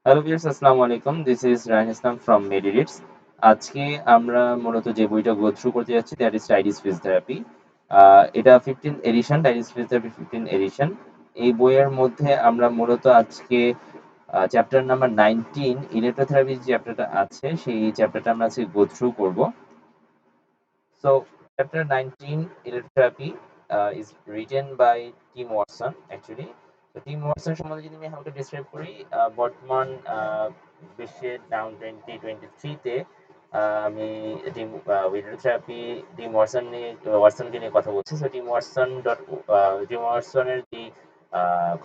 Hello viewers, আসসালামু আলাইকুম। This is Raihan Islam from Medirits. আজকে আমরা মূলত যে বইটা গো থ্রু করতে যাচ্ছি দ্যাট ইজ টাইডিস ফিজিওথেরাপি। এটা 15th এডিশন, টাইডিস ফিজিওথেরাপি 15 এডিশন। এই বইয়ের মধ্যে আমরা মূলত আজকে চ্যাপ্টার নাম্বার 19 ইলেকট্রোথেরাপি যে চ্যাপ্টারটা আছে সেই চ্যাপ্টারটা আমরা আজকে গো থ্রু করব। So, chapter 19, Electrotherapy, is written by Tim Watson, actually. So, Tim Watson সম্বন্ধে যদি আমি হালকা ডিসক্রাইব করি, বর্তমান বিশ্বের ডাউন 2023-তে আমি টিম ইলেকট্রোথেরাপি ওয়াটসনকে নিয়ে কথা বলছি। সো টিম ওয়াটসনের যে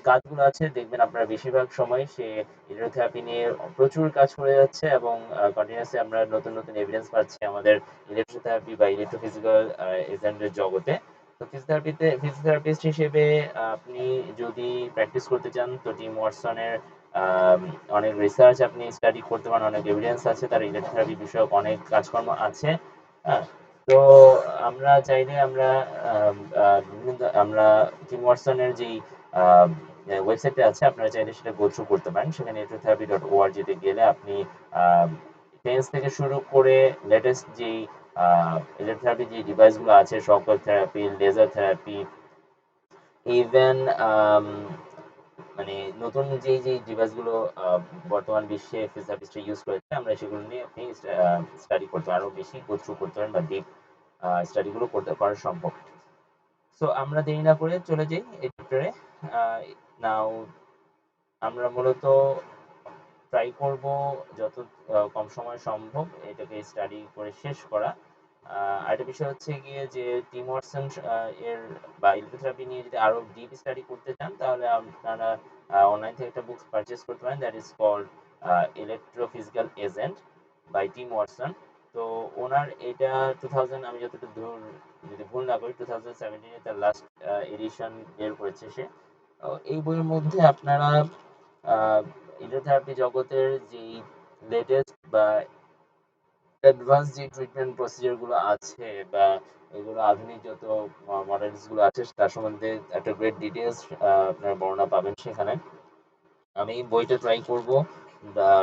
কাজগুলো আছে দেখবেন আপনারা বেশিরভাগ সময় সে ইলেকট্রোথেরাপি নিয়ে প্রচুর কাজ করে যাচ্ছে এবং কন্টিনিউয়াসলি আমরা নতুন নতুন এভিডেন্স পাচ্ছি আমাদের ইলেকট্রোথেরাপি বা ইলেকট্রোফিজিক্যাল এজেন্টের জগতে। তো ফিজিওথেরাপিস্ট হিসেবে আপনি যদি প্র্যাকটিস করতে চান তো টিম ওয়াটসনের অনেক রিসার্চ আপনি স্টাডি করতে পারেন, অনেক এভিডেন্স আছে, তার ইলেকট্রোথেরাপি বিষয়ক অনেক কাজকর্ম আছে। হ্যাঁ, তো আমরা চাইলে আমরা টিম ওয়াটসনের যেই ওয়েবসাইটটা আছে আপনারা চাইলে সেটা গো থ্রু করতে পারেন। সেখানে electrotherapy.org তে গেলে আপনি টেন্স থেকে শুরু করে লেটেস্ট যেই ইলেকট্রোথেরাপি যে ডিভাইসগুলো আছে, shock therapy, laser therapy, even মানে নতুন যে ডিভাইসগুলো বর্তমান বিশ্বে ফিজিওথেরাপিস্টরা ইউজ করেছে আমরা সেগুলো নিয়ে আপনি স্টাডি করতে আরো বেশি গো থ্রু করতে পারেন বা ডিপ স্টাডিগুলো করতে করা সম্ভব। সো আমরা দেরি না করে চলে যাই এই চ্যাপ্টারে। নাও আমরা মূলত ট্রাই করব যত কম সময় সম্ভব এটাকে স্টাডি করে শেষ করা। আরেকটা বিষয় হচ্ছে গিয়ে যে টিম ওয়াটসন এর বা ইলেকট্রোথেরাপি নিয়ে যদি আরো ডিপ স্টাডি করতে চান তাহলে আপনারা অনলাইন থেকে একটা বুক পারচেজ করতে পারেন, that is called electrophysical agent by Tim Watson. তো ওনার এটা 2000, আমি যতটুকু যদি ভুল না করি 2017 তার লাস্ট এডিশন বের করেছে সে। এই বইয়ের মধ্যে আপনারা ইলেকট্রোথেরাপি জগতের যেই লেটেস্ট বা অ্যাডভান্স যে ট্রিটমেন্ট প্রসিজার গুলো আছে বা এগুলো আধুনিক যত মডেলস গুলো আছে তার সম্বন্ধে একটা গ্রেট ডিটেলস আপনার বর্ণনা পাবেন সেখানে। আমি বইটা ট্রাই করব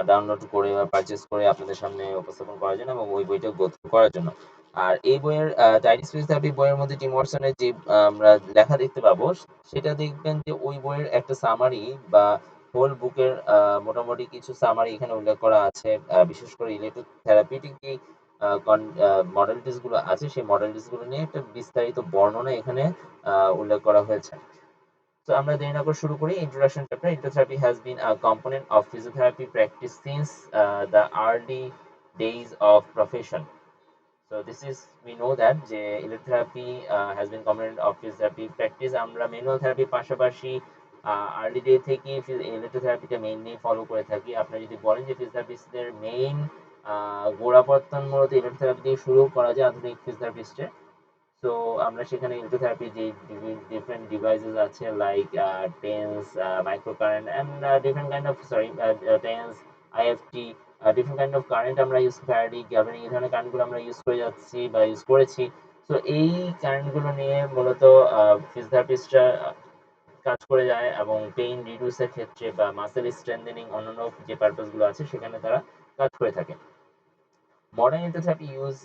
ডাউনলোড করে বা পারচেজ করে আপনাদের সামনে উপস্থাপন করার জন্য এবং ওই বইটা গো থ্রু করার জন্য। আর এই বইয়ের টাইটিস ফিজিওথেরাপি বইয়ের মধ্যে টিম ওয়াটসনের যে আমরা লেখা দেখতে পাবো সেটা দেখবেন যে ওই বইয়ের একটা সামারি বা হোল বুকের মোটামুটি কিছু সামারি এখানে উল্লেখ করা আছে। বিশেষ করে ইলেকট্রোথেরাপিউটিক যে মডেলিটিস গুলো আছে সেই মডেলিটিস গুলো নিয়ে একটা বিস্তারিত বর্ণনা এখানে উল্লেখ করা হয়েছে। So আমরা দেরি না করে শুরু করি। Introduction chapter. Electrotherapy has been a component of physiotherapy practice since the early days of profession. So this is, we know that যে electrotherapy has been component of physiotherapy practice. আমরা manual therapy পাশাপাশি early day থেকে ইলেকট্রোথেরাপিটা mainly follow করে থাকি। আপনারা যদি বলেন যে ফিজিওথেরাপিস্টদের মেইন গোড়াপত্তন মূলত ইলেকট্রোথেরাপি দিয়ে শুরু করা যায় আধুনিক ফিজিওথেরাপিস্টের। তো আমরা সেখানে ইলেকট্রোথেরাপি যে ডিফারেন্ট ডিভাইসেস আছে like tense, micro current and different kind of tense, IFT, different kind of current আমরা ইউজ ফ্যারাডি, গ্যালভানিক, এই ধরনের কারেন্টগুলো আমরা ইউজ করে যাচ্ছি বা ইউজ করেছি। তো এই কারেন্টগুলো নিয়ে মূলত ফিজিওথেরাপিস্টরা কাজ করে যায় এবং পেইন রিডিউসের ক্ষেত্রে বা মাসেল স্ট্রেংথেনিং অন্যান্য যে পারপাসগুলো আছে সেখানে তারা কাজ করে থাকে। Modern electrotherapy use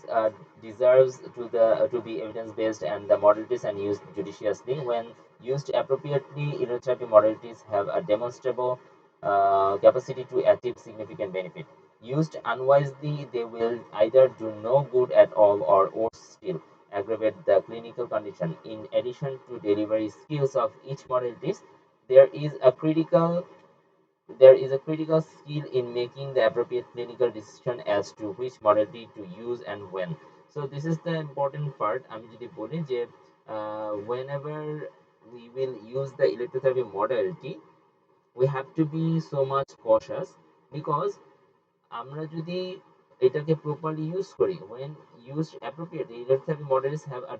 deserves to be evidence-based and the modalities and used judiciously. When used appropriately, electrotherapy modalities have a demonstrable capacity to achieve significant benefit. Used unwisely, they will either do no good at all or worse still, aggravate the clinical condition. In addition to delivery skills of each modalities, there is a critical there is a critical skill in making the appropriate clinical decision as to which modality to use and when. So this is the important part. আমি যদি বলি যে whenever we will use the electrotherapy modality, we have to be so much cautious because আমরা যদি এটাকে properly use করি, when used appropriately, electrotherapy models have a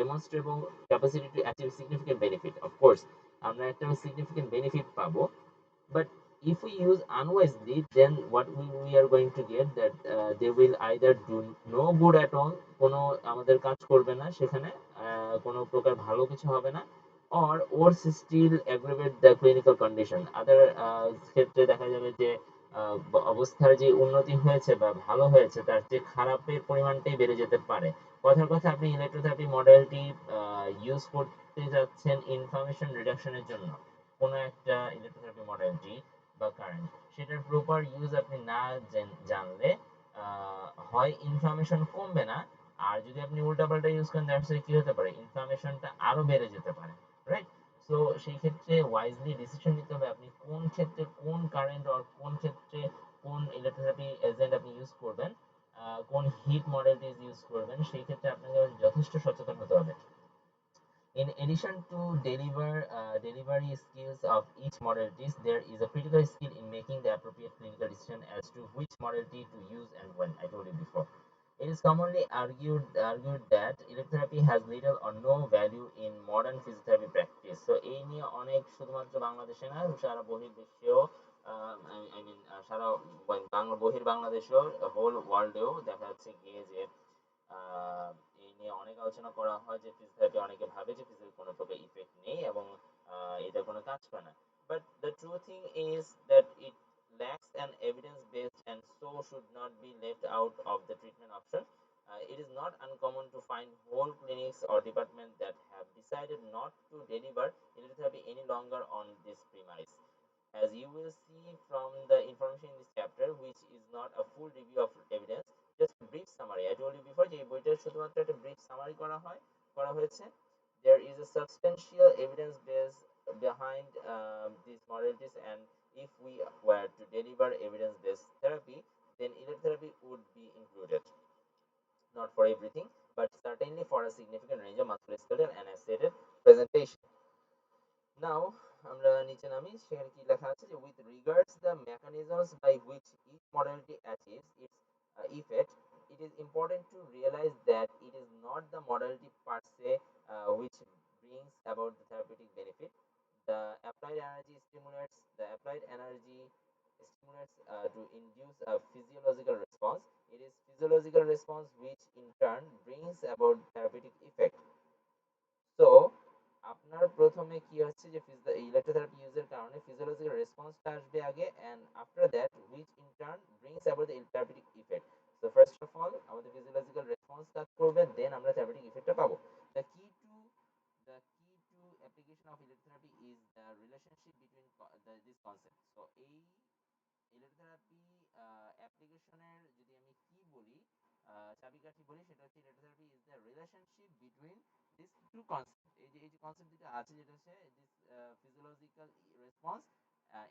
demonstrable capacity to achieve significant benefit. Of course, আমরা একটা significant benefit পাবো, but if we use unwisely, then what we are going to get that they will either do no good at all, কোনো আমাদের কাজ করবে না সেখানে, কোনো প্রকার ভালো কিছু হবে না, or still aggravate the clinical condition. আদার ক্ষেত্রে দেখা যাবে যে অবস্থার যে উন্নতি হয়েছে বা ভালো হয়েছে তার চেয়ে খারাপের পরিমাণটাই বেড়ে যেতে পারে। কথার কথা, আপনি ইলেকট্রোথেরাপি মডেলটি ইউজ করতে যাচ্ছেন ইনফ্লামেশন রিডাকশনের জন্য, কোনো একটা ইলেকট্রোথেরাপি মডেলটি বা কারেন্ট, সেটার প্রপার ইউজ আপনি না জানলে হয় ইনফ্লামেশন কমবে না, আর যদি আপনি উল্টাপাল্টা ইউজ করেন দ্যাটস কি হতে পারে, ইনফ্লামেশনটা আরো বেড়ে যেতে পারে, রাইট? সো সেই ক্ষেত্রে ওয়াইজলি ডিসিশন নিতে হবে আপনি কোন ক্ষেত্রে কোন কারেন্ট আর কোন ক্ষেত্রে কোন ইলেকট্রোথেরাপি এজেন্ট আপনি ইউজ করবেন, কোন হিট মডেলটি ইউজ করবেন, সেই ক্ষেত্রে আপনাকে যথেষ্ট সচেতন হতে হবে। In addition to delivery skills of each modalities, there is a critical skill in making the appropriate clinical decision as to which modality to use and when. I told you before. It is commonly argued that electrotherapy has little or no value in modern physiotherapy practice. So এই নিয়ে অনেক শুধুমাত্র বাংলাদেশে না, সারা বহির্বিশ্বেও I mean সারা বাংলাদেশেও whole ওয়ার্ল্ডেও দেখা যাচ্ছে গিয়ে যে এই নিয়ে অনেক আলোচনা করা হয় যে ফিজিওথেরাপি, অনেকে ভাবে যে ফিজিওথেরাপি কোনো প্রকার ইফেক্ট নেই এবং এটা কোনো কাজ করে না, but the true thing is that it lacks an evidence based and so should not be left out of the treatment option. It is not uncommon to find whole clinics or departments that have decided not to deliver electrotherapy any longer on this premise. As you will see from the information in this chapter, which is not a full review of evidence, just a brief summary. I told you before যে এই বইটার শুধুমাত্র একটা brief summary করা হয়েছে. There is a substantial evidence base behind these modalities, and if we were to deliver evidence-based therapy, then electrotherapy would be included. Not for everything, but certainly for a significant range of musculoskeletal and associated presentation. Now আমরা নিচে নামি, সেখানে কি লেখা আছে যে with regards the mechanisms by which each modality achieves its effect, it is important to realize that it is not the modality per se which brings about the therapeutic benefit. The applied energy stimulates to induce a physiological response. It is physiological response which in turn brings about therapeutic effect. So আপনার প্রথমে কি হচ্ছে যে electrotherapy ইউজের কারণে physiological রেসপন্সটা আসবে আগে, and after that which in turn brings about the therapeutic effect. So first of all আমাদের ফিজিওলজিক্যাল রেসপন্স কাজ করবে, দেন আমরা থেরাপিউটিক ইফেক্টটা পাবো। The key to application of electrotherapy is the relationship between this concept. So এই electrotherapy অ্যাপ্লিকেশনের যদি আমি কি বলি, চাবিকাঠি বলি, সেটা হচ্ছে electrotherapy is the relationship between this two concept. এই যে কনসেপ্ট যেটা আছে, যেটা হচ্ছে this physiological response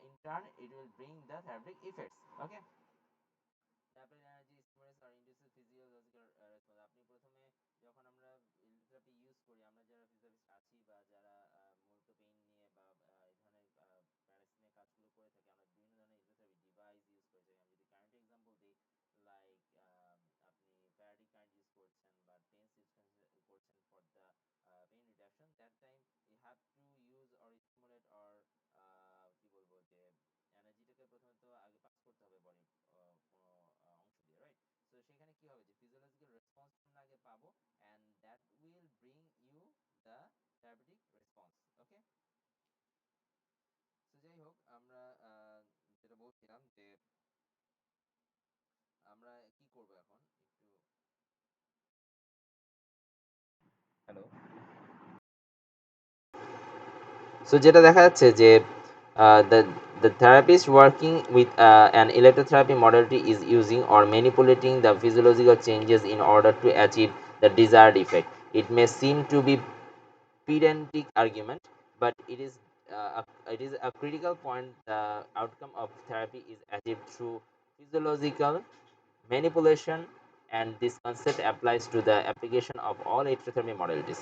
in turn it will bring the therapeutic effects. Okay, তারপরে এনার্জি স্টিমুলেটস আর ইনডিউসেস ফিজিওলজিক্যাল রেসপন্স। আপনি প্রথমে যখন আমরা ইলেকট্রোথেরাপি ইউজ করি, আমরা যারা ফিজিওথেরাপিস্ট আছি বা যারা মূলত পেইন নিয়ে বা এই ধরনের প্যারালাইসিস নিয়ে কাজগুলো করে থাকি, আমরা বিভিন্ন ধরনের ইলেকট্রোথেরাপি ডিভাইস ইউজ করে থাকি। আমি যদি কারেন্ট এক্সাম্পল দিই, লাইক আপনি প্যারাডিক কারেন্ট ইউজ করছেন বা টেন্স ইউজ করছেন for the pain reduction, that time you have to use or stimulate or কি বলবো যে এনার্জিটাকে প্রথমত আগে পাস করতে হবে বডির কোনো অংশ দিয়ে, রাইট? সো সেখানে কি হবে যে ফিজিওলজিক্যাল রেসপন্স আমরা আগে পাবো, and that will bring you the therapeutic response. Okay, so যাই হোক, আমরা যেটা বলছিলাম যে আমরা কি করব এখন একটু। হ্যালো, সো যেটা দেখা যাচ্ছে যে the therapist working with an electrotherapy modality is using or manipulating the physiological changes in order to achieve the desired effect. It may seem to be pedantic argument, but it is a critical point. The outcome of therapy is achieved through physiological manipulation, and this concept applies to the application of all electrotherapy modalities.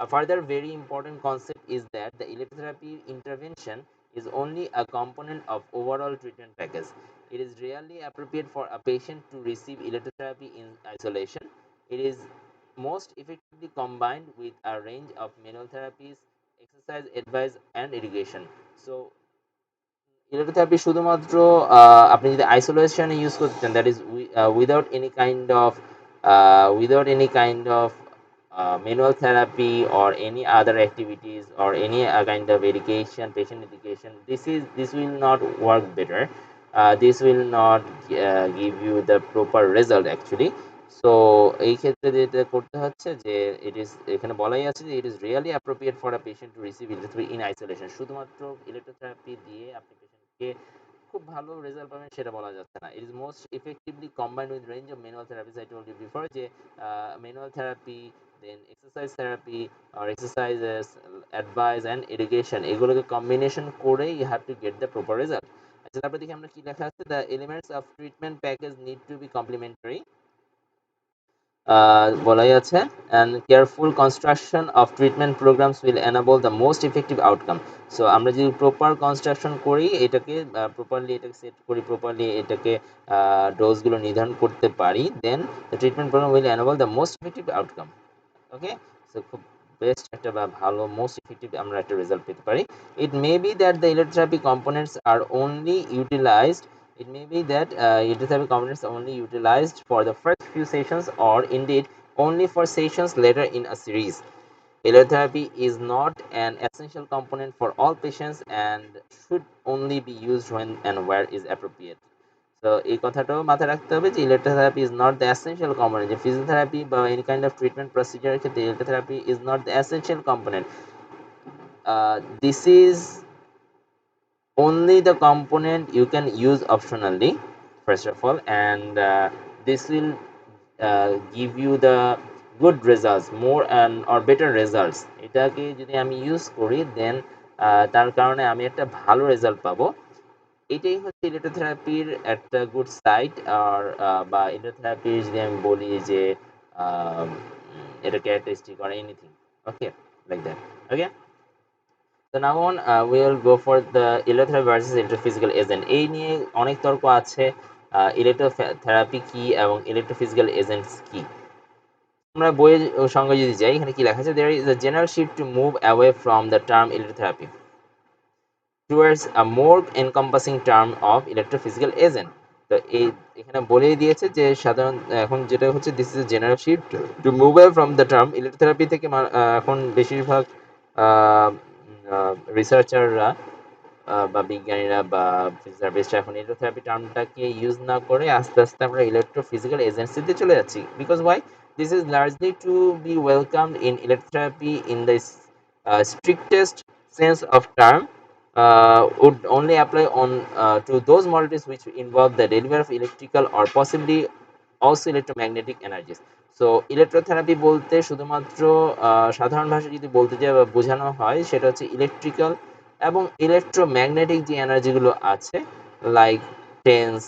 A further very important concept is that the electrotherapy intervention is only a component of overall treatment package. It is rarely appropriate for a patient to receive electrotherapy in isolation. It is most effectively combined with a range of manual therapies, exercise advice, and education. So electrotherapy শুধুমাত্র আপনি যদি আইসোলেশনে use করতে চান, that is without any kind of manual therapy or any other activities or any kind of education, patient education, this will not work better. This will not give you the proper result actually. So এই ক্ষেত্রে যেটা করতে হচ্ছে যে it is এখানে বলাই আছে যে it is really appropriate for a patient to receive electrotherapy in isolation. শুধুমাত্র ইলেকট্রোথেরাপি দিয়ে আপনি পেশেন্টকে খুব ভালো রেজাল্ট পাবেন সেটা বলা যাচ্ছে না। It is most effectively combined with range of manual therapies I told you before, যে manual therapy, then exercise therapy আর এক্সারসাইজেস, অ্যাডভাইস অ্যান্ড এডুকেশন, এগুলোকে কম্বিনেশন করে you have to get the proper result. আচ্ছা, তারপর দেখি আমরা কি লেখা আছে, the elements of treatment package need to be complementary. বলাই আছে and careful construction of treatment programs will enable the most effective outcome. So আমরা যদি প্রপার কনস্ট্রাকশন করি, এটাকে প্রপারলি এটাকে সেট করি, প্রপারলি এটাকে ডোজগুলো নির্ধারণ করতে পারি, then the treatment program will enable the most effective outcome. Okay, so খুব বেস্ট একটা বা ভালো মোস্ট ইফেক্টিভ আমরা একটা রেজাল্ট পেতে পারি। It may be that the electrotherapy components are only utilized It may be that electrotherapy components are only utilized for the first few sessions or indeed only for sessions later in a series. Electrotherapy is not an essential component for all patients and should only be used when and where is appropriate. So এই কথাটাও মাথায় রাখতে হবে যে electrotherapy is not the essential component, যে physiotherapy বা any kind of treatment প্রসিজারের ক্ষেত্রে electrotherapy is not the essential component. This is only the component you can use optionally, first of all, and this will give you the good results, more and or better results. এটাকে যদি আমি use করি দেন তার কারণে আমি একটা ভালো result পাবো। এটাই হচ্ছে ইলেকট্রোথেরাপির একটা গুড সাইড। আর বা ইলেকট্রোথেরাপির যদি আমি বলি যে এটা characteristic or anything, okay, like that. Okay, তো now on we will go for the electrotherapy versus electrophysical agent. এই নিয়ে অনেক তর্ক আছে, ইলেকট্রোথেরাপি কি এবং ইলেকট্রোফিজিক্যাল এজেন্টস কি। আমরা বইয়ের সঙ্গে যদি যাই, এখানে কি লেখা আছে, there is a general shift to move away from the term electrotherapy towards a more encompassing term of electrophysical agent. তো এই এখানে বলেই দিয়েছে যে সাধারণ এখন যেটা হচ্ছে this is a general shift to move away from the term electrotherapy থেকে এখন বেশিরভাগ রিসার্চাররা বা বিজ্ঞানীরা বা ফিজিওথেরাপিস্টরা এখন ইলেকট্রোথেরাপি টার্মটাকে ইউজ না করে আস্তে আস্তে আমরা ইলেকট্রোফিজিক্যাল এজেন্সিতে চলে যাচ্ছি। Because why, this is largely to be welcomed in electrotherapy in the strictest sense of term, would only apply on to those modalities which involve the delivery of electrical or possibly also electromagnetic energies. So electrotherapy বলতে শুধুমাত্র সাধারণ ভাষায় যদি বলতে যাই বা বোঝানো হয়, সেটা হচ্ছে ইলেকট্রিক্যাল এবং ইলেকট্রোম্যাগনেটিক যে এনার্জিগুলো আছে, লাইক টেন্স,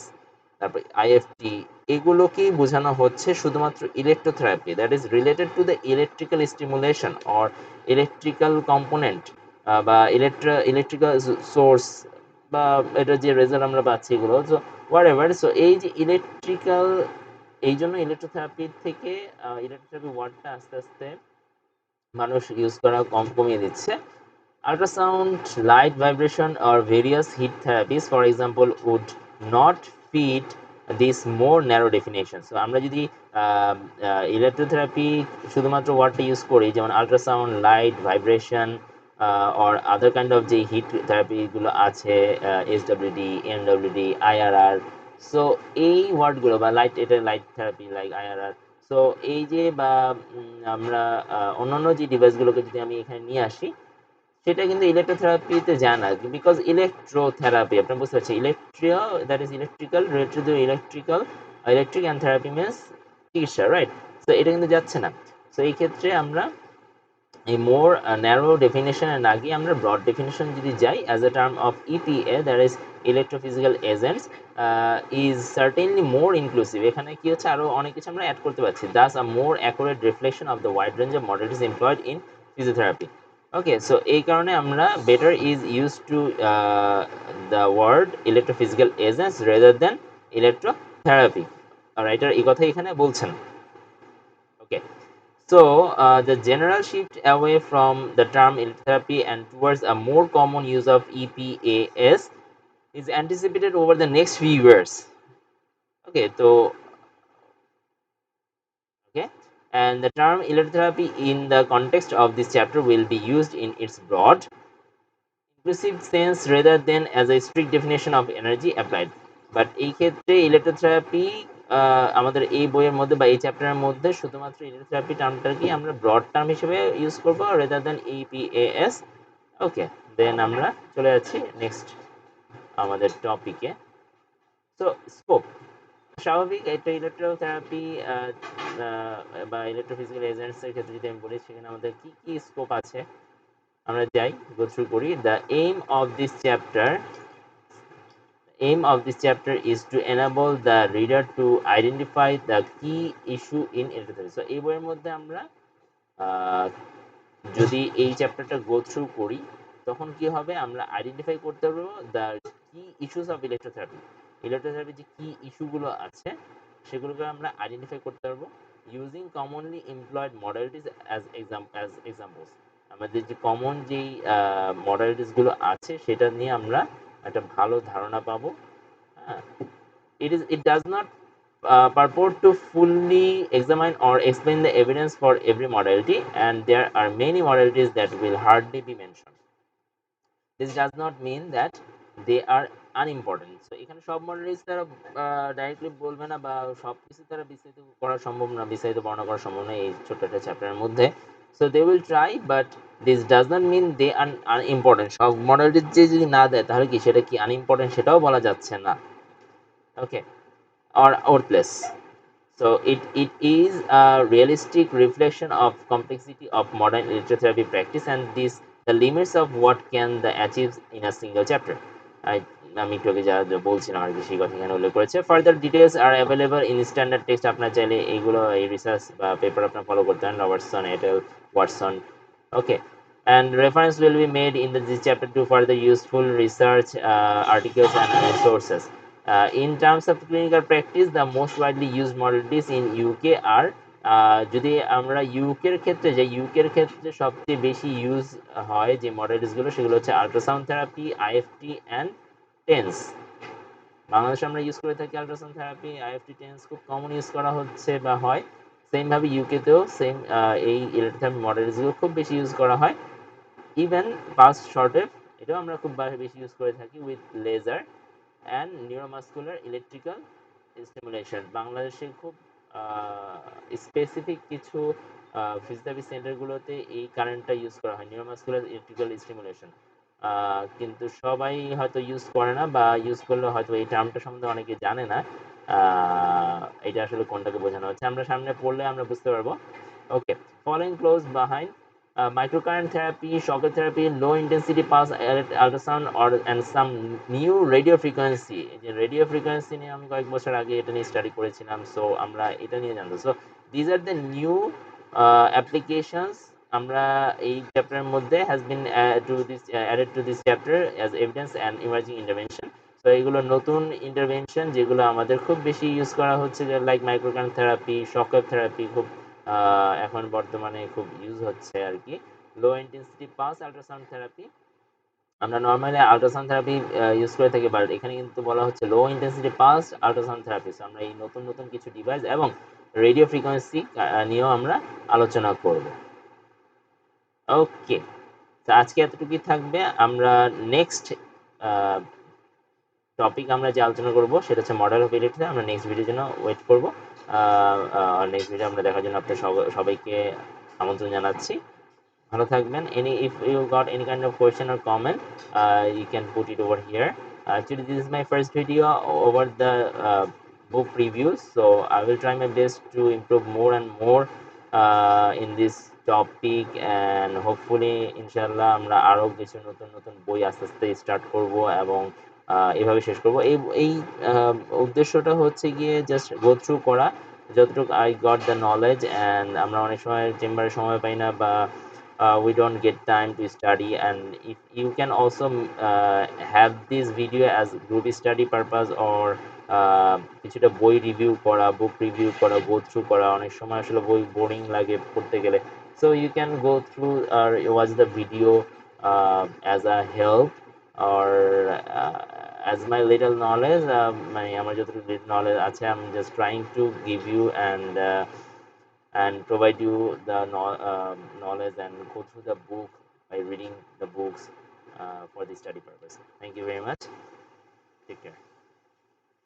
তারপর আইএফটি, এগুলোকেই বোঝানো হচ্ছে শুধুমাত্র electrotherapy that is related to the electrical stimulation or electrical component বা ইলেকট্রিক্যাল সোর্স বা এটা যে রেজাল্ট আমরা পাচ্ছি এগুলো, সো হোয়াট এভার। সো এই যে ইলেকট্রিক্যাল, এই জন্য ইলেকট্রোথেরাপির থেকে ইলেকট্রোথেরাপি ওয়ার্ডটা আস্তে আস্তে মানুষ ইউজ করা কমিয়ে দিচ্ছে। Ultrasound, light vibration, or various heat therapies, for example, would not fit this more narrow definition. So আমরা যদি ইলেকট্রোথেরাপি শুধুমাত্র ওয়ার্ডটা ইউজ করি, যেমন ultrasound, light, vibration or other kind of যে হিট থেরাপিগুলো আছে, এসডব্লিউডি, এমডব্লিউডি, আইআরআর, সো এই ওয়ার্ডগুলো বা লাইট, এটা light therapy like IRR, so এই যে বা আমরা অন্যান্য যে ডিভাইসগুলোকে যদি আমি এখানে নিয়ে আসি, সেটা কিন্তু ইলেকট্রোথেরাপিতে যায় না। বিকজ ইলেকট্রোথেরাপি আপনার বুঝতে পারছি, electro that is electrical, related to electrical, electric and therapy means চিকিৎসা, রাইট? সো এটা কিন্তু যাচ্ছে না। সো এই ক্ষেত্রে আমরা a more narrow definition and আগে আমরা broad definition যদি যাই, as a term of EPA, that is electrophysical agents, is certainly more inclusive. এখানে কি হচ্ছে, আরো অনেক কিছু আমরা অ্যাড করতে পারছি, thus a more accurate reflection of the wide range of modalities employed in physiotherapy. Okay, so এই কারণে আমরা better is used to the word electrophysical agents rather than electrotherapy. Writer এই কথা এখানে বলছেন। Okay, so the general shift away from the term electrotherapy and towards a more common use of EPAS is anticipated over the next few years. Okay, so okay, And the term electrotherapy in the context of this chapter will be used in its broad inclusive sense rather than as a strict definition of energy applied. But এই ক্ষেত্রে electrotherapy আমাদের এই বইয়ের মধ্যে বা এই চ্যাপ্টারের মধ্যে শুধুমাত্র ইলেকট্রোথেরাপি টার্মটাকে আমরা ব্রড টার্ম হিসেবে ইউজ করব রেদার দেন ইপিএএস। ওকে, দেন আমরা চলে যাচ্ছি নেক্সট আমাদের টপিকে। সো স্কোপ স্বাভাবিক একটা ইলেকট্রোথেরাপি বা ইলেকট্রোফিজিক্যাল এজেন্টসের ক্ষেত্রে যদি আমি বলি সেখানে আমাদের কি কি স্কোপ আছে আমরা যাই গো থ্রু করি। The aim of this chapter aim of this chapter is to enable the reader to identify the key issue in electrotherapy. So এই বইয়ের মধ্যে আমরা যদি এই চ্যাপ্টারটা গো থ্রু করি তখন কি হবে আমরা আইডেন্টিফাই করতে পারবো দ্য কি ইস্যুস অফ ইলেকট্রোথেরাপি। ইলেকট্রোথেরাপি যে কি ইস্যুগুলো আছে সেগুলোকে আমরা আইডেন্টিফাই করতে পারবো using commonly employed modalities as examples. আমাদের যে কমন যেই মডালিটিসগুলো আছে সেটা নিয়ে আমরা একটা ভালো ধারণা পাবো। It does not purport to fully examine or explain the evidence for every modality, and there are many modalities that will hardly be mentioned. This does not mean that they are unimportant. So এখানে সব মডেলিটিস তারা directly বলবে না বা সব কিছু তারা বিস্তারিত করা সম্ভব না, বিস্তারিত বর্ণনা করা সম্ভব না এই ছোট্ট একটা চ্যাপ্টারের মধ্যে। So they will try, but this does not mean they are unimportant. সব মডেলিটিস যদি না দেয় তাহলে কি সেটা কি আনইম্পর্টেন্ট সেটাও বলা যাচ্ছে না। ওকে, or worthless. So it is a realistic reflection of complexity of modern electrotherapy practice and this the limits of what can the achieve in a single chapter. আমি একটু আগে যা বলছিলাম আর কি সেই কথা এখানে উল্লেখ করেছে। Further details R available in standard text. আপনার চাইলে এইগুলো এই রিসার্চ বা পেপার আপনার ফলো করতে পারেন, রবার্টসন এটেল Watson. Okay, and reference will be made in this chapter to further useful research articles and resources. In terms of clinical practice, the most widely used modalities in UK are যদি আমরা ইউকের ক্ষেত্রে যাই, ইউকের ক্ষেত্রে সবচেয়ে বেশি ইউজ হয় যে মডালিটিসগুলো সেগুলো হচ্ছে ultrasound therapy, IFT and tense. বাংলাদেশে আমরা ইউজ করে থাকি আল্ট্রাসাউন্ড থেরাপি, আইএফটি টেন্স খুব কমন ইউজ করা হচ্ছে বা হয়। সেমভাবে ইউকেতেও সেম এই ইলেকট্রোথেরাপি মডালিটিসগুলো খুব বেশি ইউজ করা হয়। ইভেন পাস শর্টেভ এটাও আমরা খুব বেশি ইউজ করে থাকি with laser and neuromuscular electrical stimulation. বাংলাদেশে খুব স্পেসিফিক কিছু ফিজিওথেরাপি সেন্টারগুলোতে এই কারেন্টটা ইউজ করা হয়, নিউরোমাস্কুলার ইলেকট্রিক্যাল স্টিমুলেশন। কিন্তু সবাই হয়তো ইউজ করে না বা ইউজ করলে হয়তো এই টার্মটা সম্বন্ধে অনেকে জানে না এটা আসলে কোনটাকে বোঝানো হচ্ছে। আমরা সামনে পড়লে আমরা বুঝতে পারবো। Okay, following close behind microcurrent therapy, shock therapy, low intensity pulse ultrasound or and some new radio frequency। এই যে রেডিও ফ্রিকোয়েন্সি নিয়ে আমি কয়েক বছর আগে এটা নিয়ে স্টাডি করেছিলাম, সো আমরা এটা নিয়ে জানবো। So these are the new applications আমরা এই চ্যাপ্টারের মধ্যে has been to this added to this chapter as evidence and emerging intervention. তো এগুলো নতুন ইন্টারভেনশন যেগুলো আমাদের খুব বেশি ইউজ করা হচ্ছে, লাইক মাইক্রোকারেন্ট থেরাপি, শক থেরাপি খুব এখন বর্তমানে খুব ইউজ হচ্ছে আর কি। লো ইন্টেন্সিটি পালস আল্ট্রাসাউন্ড থেরাপি আমরা নর্মালি আল্ট্রাসাউন্ড থেরাপি ইউজ করে থাকি, বাট এখানে কিন্তু বলা হচ্ছে লো ইন্টেন্সিটি পালস আল্ট্রাসাউন্ড থেরাপি। আমরা এই নতুন নতুন কিছু ডিভাইস এবং রেডিও ফ্রিকোয়েন্সি নিয়েও আমরা আলোচনা করব। ওকে, তো আজকে এতটুকুই থাকবে। আমরা নেক্সট টপিক আমরা যে আলোচনা করব সেটা হচ্ছে মডেল অফ ইলেকট্রিসিটি। আমরা নেক্সট ভিডিওর জন্য ওয়েট করব। নেক্সট ভিডিও আমরা দেখার জন্য আপনাদের সবাইকে আমন্ত্রণ জানাচ্ছি। ভালো থাকবেন। If you got any kind of question or comment, you can put it over here. Actually, this is my first video over the book reviews, so I will try my best to improve more and more in this topic, and hopefully inshallah আমরা আরো কিছু নতুন নতুন বই আস্তে আস্তে start করব এবং এভাবে শেষ করব। এই উদ্দেশ্যটা হচ্ছে গিয়ে জাস্ট গো থ্রু করা যতটুকু I got the knowledge. And আমরা অনেক সময় চেম্বারে সময় পাই না বা we don't get time to study, and if you can also have this video as group study purpose or কিছুটা বই রিভিউ করা, বুক রিভিউ করা, গো থ্রু করা। অনেক সময় আসলে বই বোরিং লাগে পড়তে গেলে, so you can go through or watch the video as a help or as my little knowledge, মানে আমার যতটুকু নলেজ আছে I'm just trying to give you and and provide you the knowledge and go through the book by reading the books for the study purpose. Thank you very much. Take care.